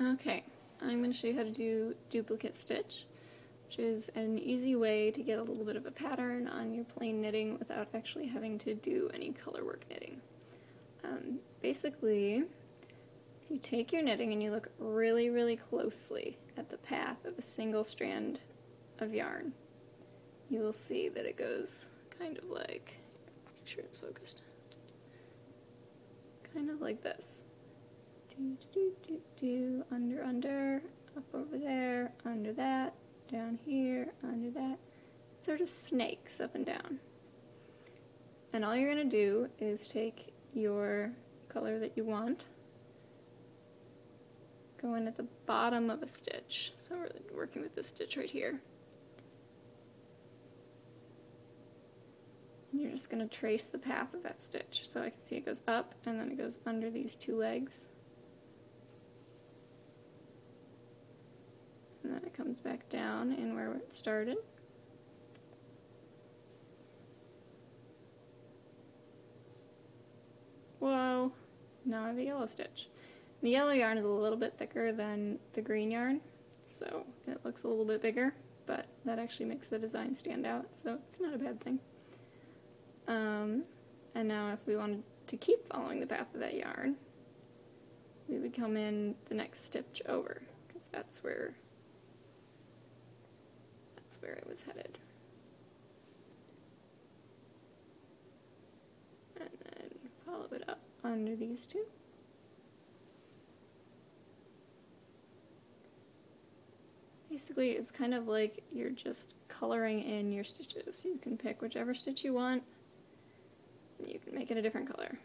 Okay, I'm going to show you how to do duplicate stitch, which is an easy way to get a little bit of a pattern on your plain knitting without actually having to do any color work knitting. Basically, if you take your knitting and you look really, really closely at the path of a single strand of yarn, you will see that it goes kind of like, make sure it's focused, kind of like this. Do, do, do, do, under, under, up over there, under that, down here, under that. It sort of snakes up and down. And all you're going to do is take your color that you want, go in at the bottom of a stitch. So we're working with this stitch right here. And you're just going to trace the path of that stitch. So I can see it goes up and then it goes under these two legs. And then it comes back down in where it started. Whoa, now I have a yellow stitch. The yellow yarn is a little bit thicker than the green yarn, so it looks a little bit bigger, but that actually makes the design stand out, so it's not a bad thing. And now if we wanted to keep following the path of that yarn, we would come in the next stitch over, because that's where it was headed. And then follow it up under these two. Basically, it's kind of like you're just coloring in your stitches. You can pick whichever stitch you want, and you can make it a different color.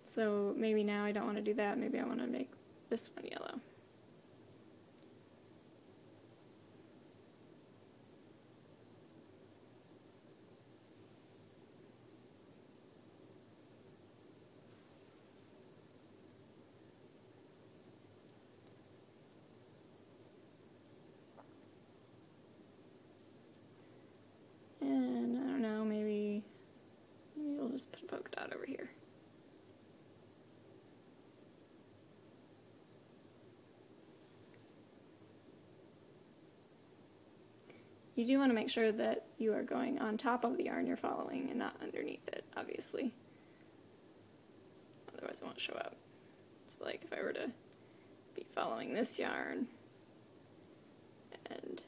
So maybe now I don't want to do that, maybe I want to make this one yellow. And I don't know, maybe we'll just put a polka dot over here. You do want to make sure that you are going on top of the yarn you're following and not underneath it, obviously. Otherwise it won't show up. So like if I were to be following this yarn and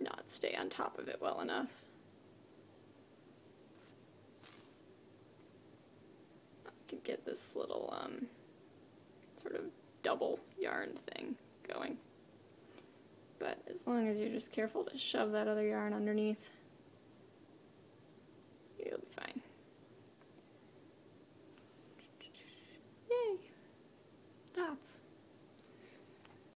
not stay on top of it well enough, I could get this little sort of double yarn thing going. But as long as you're just careful to shove that other yarn underneath, you'll be fine.